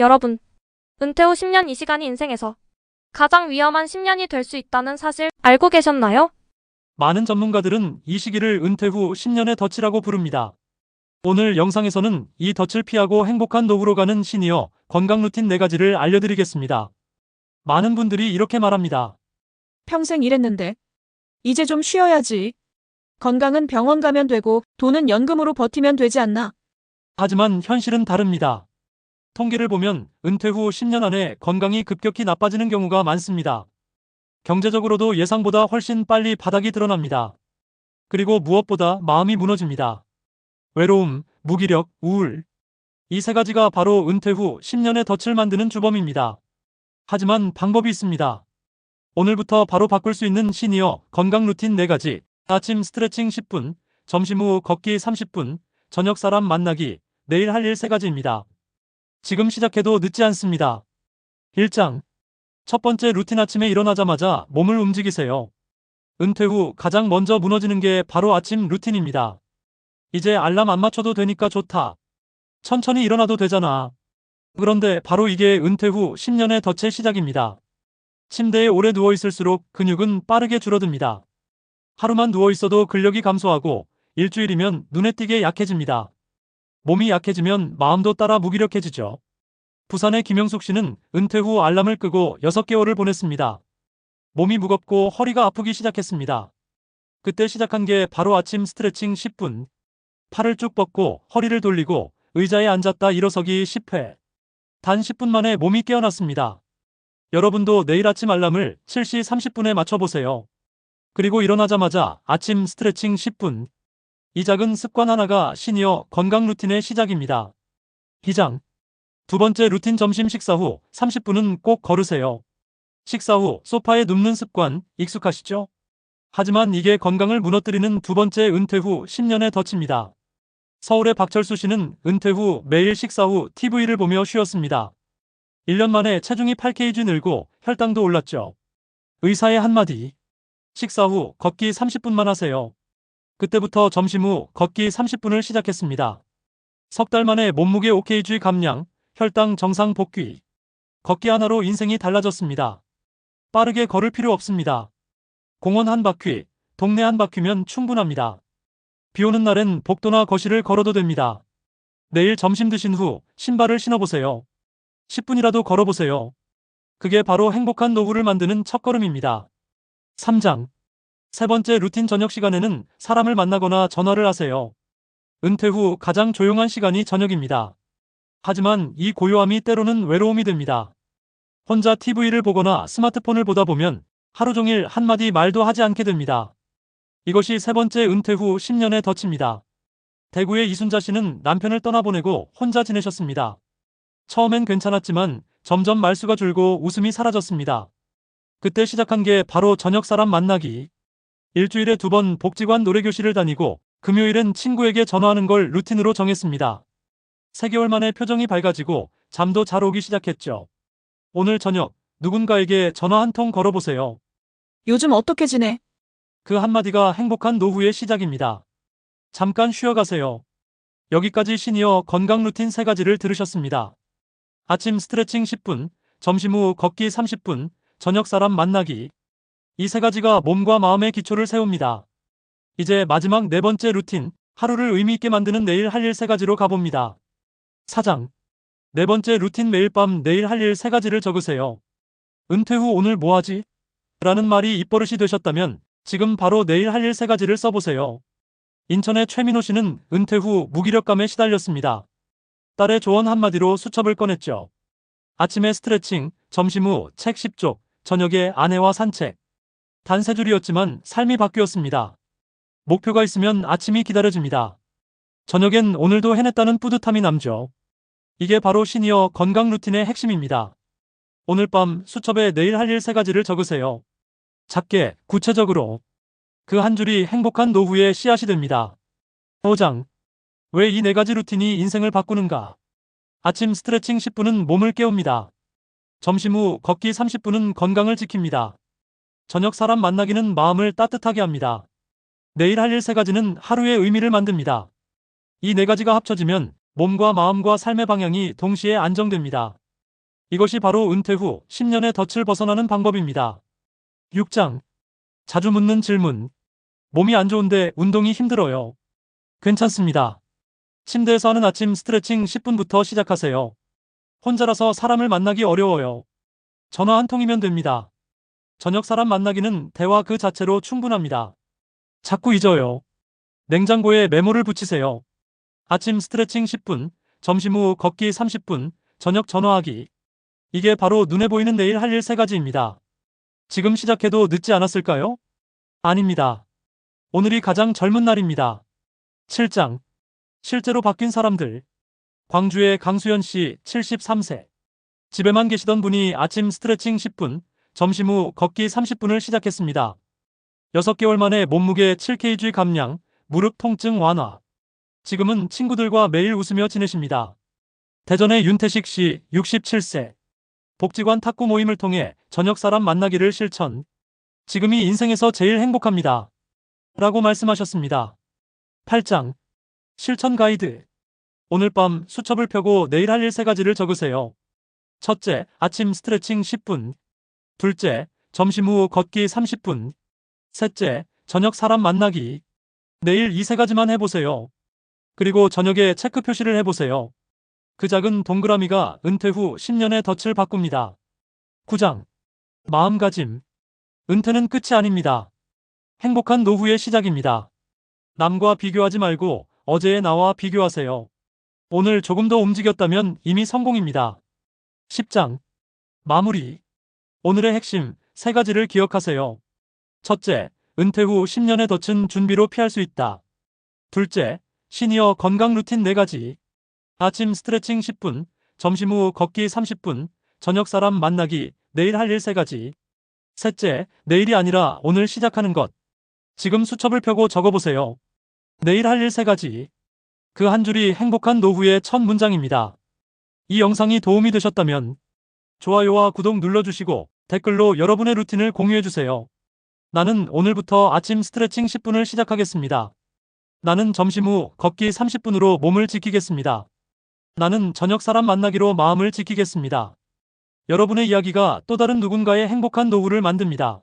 여러분, 은퇴 후 10년 이 시간이 인생에서 가장 위험한 10년이 될 수 있다는 사실 알고 계셨나요? 많은 전문가들은 이 시기를 은퇴 후 10년의 덫이라고 부릅니다. 오늘 영상에서는 이 덫을 피하고 행복한 노후로 가는 시니어 건강 루틴 4가지를 알려드리겠습니다. 많은 분들이 이렇게 말합니다. 평생 일했는데 이제 좀 쉬어야지. 건강은 병원 가면 되고 돈은 연금으로 버티면 되지 않나? 하지만 현실은 다릅니다. 통계를 보면 은퇴 후 10년 안에 건강이 급격히 나빠지는 경우가 많습니다. 경제적으로도 예상보다 훨씬 빨리 바닥이 드러납니다. 그리고 무엇보다 마음이 무너집니다. 외로움, 무기력, 우울. 이 3가지가 바로 은퇴 후 10년의 덫을 만드는 주범입니다. 하지만 방법이 있습니다. 오늘부터 바로 바꿀 수 있는 시니어 건강 루틴 4가지. 아침 스트레칭 10분, 점심 후 걷기 30분, 저녁 사람 만나기, 내일 할 일 3가지입니다. 지금 시작해도 늦지 않습니다. 1장. 첫 번째 루틴 아침에 일어나자마자 몸을 움직이세요. 은퇴 후 가장 먼저 무너지는 게 바로 아침 루틴입니다. 이제 알람 안 맞춰도 되니까 좋다. 천천히 일어나도 되잖아. 그런데 바로 이게 은퇴 후 10년의 덫의 시작입니다. 침대에 오래 누워있을수록 근육은 빠르게 줄어듭니다. 하루만 누워있어도 근력이 감소하고 일주일이면 눈에 띄게 약해집니다. 몸이 약해지면 마음도 따라 무기력해지죠. 부산의 김영숙 씨는 은퇴 후 알람을 끄고 6개월을 보냈습니다. 몸이 무겁고 허리가 아프기 시작했습니다. 그때 시작한 게 바로 아침 스트레칭 10분. 팔을 쭉 뻗고 허리를 돌리고 의자에 앉았다 일어서기 10회. 단 10분 만에 몸이 깨어났습니다. 여러분도 내일 아침 알람을 7시 30분에 맞춰보세요. 그리고 일어나자마자 아침 스트레칭 10분. 이 작은 습관 하나가 시니어 건강 루틴의 시작입니다. 2장. 두 번째 루틴 점심 식사 후 30분은 꼭 걸으세요. 식사 후 소파에 눕는 습관 익숙하시죠? 하지만 이게 건강을 무너뜨리는 두 번째 은퇴 후 10년의 덫입니다. 서울의 박철수 씨는 은퇴 후 매일 식사 후 TV를 보며 쉬었습니다. 1년 만에 체중이 8kg 늘고 혈당도 올랐죠. 의사의 한마디. 식사 후 걷기 30분만 하세요. 그때부터 점심 후 걷기 30분을 시작했습니다. 석 달 만에 몸무게 5kg 감량, 혈당 정상 복귀. 걷기 하나로 인생이 달라졌습니다. 빠르게 걸을 필요 없습니다. 공원 한 바퀴, 동네 한 바퀴면 충분합니다. 비 오는 날엔 복도나 거실을 걸어도 됩니다. 내일 점심 드신 후 신발을 신어보세요. 10분이라도 걸어보세요. 그게 바로 행복한 노후를 만드는 첫걸음입니다. 3장. 세 번째 루틴 저녁 시간에는 사람을 만나거나 전화를 하세요. 은퇴 후 가장 조용한 시간이 저녁입니다. 하지만 이 고요함이 때로는 외로움이 됩니다. 혼자 TV를 보거나 스마트폰을 보다 보면 하루 종일 한마디 말도 하지 않게 됩니다. 이것이 세 번째 은퇴 후 10년의 덫입니다. 대구의 이순자 씨는 남편을 떠나보내고 혼자 지내셨습니다. 처음엔 괜찮았지만 점점 말수가 줄고 웃음이 사라졌습니다. 그때 시작한 게 바로 저녁 사람 만나기. 일주일에 2번 복지관 노래교실을 다니고 금요일엔 친구에게 전화하는 걸 루틴으로 정했습니다. 3개월 만에 표정이 밝아지고 잠도 잘 오기 시작했죠. 오늘 저녁 누군가에게 전화 한 통 걸어보세요. 요즘 어떻게 지내? 그 한마디가 행복한 노후의 시작입니다. 잠깐 쉬어가세요. 여기까지 시니어 건강 루틴 3가지를 들으셨습니다. 아침 스트레칭 10분, 점심 후 걷기 30분, 저녁 사람 만나기. 이 3가지가 몸과 마음의 기초를 세웁니다. 이제 마지막 4번째 루틴, 하루를 의미 있게 만드는 내일 할 일 3가지로 가봅니다. 4장. 4번째 루틴 매일 밤 내일 할 일 3가지를 적으세요. 은퇴 후 오늘 뭐 하지? 라는 말이 입버릇이 되셨다면 지금 바로 내일 할 일 3가지를 써보세요. 인천의 최민호 씨는 은퇴 후 무기력감에 시달렸습니다. 딸의 조언 한마디로 수첩을 꺼냈죠. 아침에 스트레칭, 점심 후 책 10쪽, 저녁에 아내와 산책. 단 3줄이었지만 삶이 바뀌었습니다. 목표가 있으면 아침이 기다려집니다. 저녁엔 오늘도 해냈다는 뿌듯함이 남죠. 이게 바로 시니어 건강 루틴의 핵심입니다. 오늘 밤 수첩에 내일 할 일 3가지를 적으세요. 작게, 구체적으로. 그 한 줄이 행복한 노후의 씨앗이 됩니다. 5장. 왜 이 4가지 루틴이 인생을 바꾸는가? 아침 스트레칭 10분은 몸을 깨웁니다. 점심 후 걷기 30분은 건강을 지킵니다. 저녁 사람 만나기는 마음을 따뜻하게 합니다. 내일 할 일 3가지는 하루의 의미를 만듭니다. 이 4가지가 합쳐지면 몸과 마음과 삶의 방향이 동시에 안정됩니다. 이것이 바로 은퇴 후 10년의 덫을 벗어나는 방법입니다. 6장. 자주 묻는 질문. 몸이 안 좋은데 운동이 힘들어요. 괜찮습니다. 침대에서 하는 아침 스트레칭 10분부터 시작하세요. 혼자라서 사람을 만나기 어려워요. 전화 한 통이면 됩니다. 저녁 사람 만나기는 대화 그 자체로 충분합니다. 자꾸 잊어요. 냉장고에 메모를 붙이세요. 아침 스트레칭 10분, 점심 후 걷기 30분, 저녁 전화하기. 이게 바로 눈에 보이는 내일 할 일 3가지입니다. 지금 시작해도 늦지 않았을까요? 아닙니다. 오늘이 가장 젊은 날입니다. 7장. 실제로 바뀐 사람들. 광주의 강수연 씨 73세. 집에만 계시던 분이 아침 스트레칭 10분, 점심 후 걷기 30분을 시작했습니다. 6개월 만에 몸무게 7kg 감량, 무릎 통증 완화. 지금은 친구들과 매일 웃으며 지내십니다. 대전의 윤태식 씨 67세. 복지관 탁구 모임을 통해 저녁 사람 만나기를 실천. 지금이 인생에서 제일 행복합니다. 라고 말씀하셨습니다. 8장. 실천 가이드. 오늘 밤 수첩을 펴고 내일 할 일 3가지를 적으세요. 첫째, 아침 스트레칭 10분. 둘째, 점심 후 걷기 30분. 셋째, 저녁 사람 만나기. 내일 이 3가지만 해보세요. 그리고 저녁에 체크 표시를 해보세요. 그 작은 동그라미가 은퇴 후 10년의 덫을 바꿉니다. 9장. 마음가짐. 은퇴는 끝이 아닙니다. 행복한 노후의 시작입니다. 남과 비교하지 말고 어제의 나와 비교하세요. 오늘 조금 더 움직였다면 이미 성공입니다. 10장. 마무리. 오늘의 핵심 3가지를 기억하세요. 첫째, 은퇴 후 10년의 덫은 준비로 피할 수 있다. 둘째, 시니어 건강 루틴 4가지. 아침 스트레칭 10분, 점심 후 걷기 30분, 저녁 사람 만나기, 내일 할 일 3가지. 셋째, 내일이 아니라 오늘 시작하는 것. 지금 수첩을 펴고 적어보세요. 내일 할 일 3가지. 그 한 줄이 행복한 노후의 첫 문장입니다. 이 영상이 도움이 되셨다면 좋아요와 구독 눌러주시고 댓글로 여러분의 루틴을 공유해주세요. 나는 오늘부터 아침 스트레칭 10분을 시작하겠습니다. 나는 점심 후 걷기 30분으로 몸을 지키겠습니다. 나는 저녁 사람 만나기로 마음을 지키겠습니다. 여러분의 이야기가 또 다른 누군가의 행복한 노후를 만듭니다.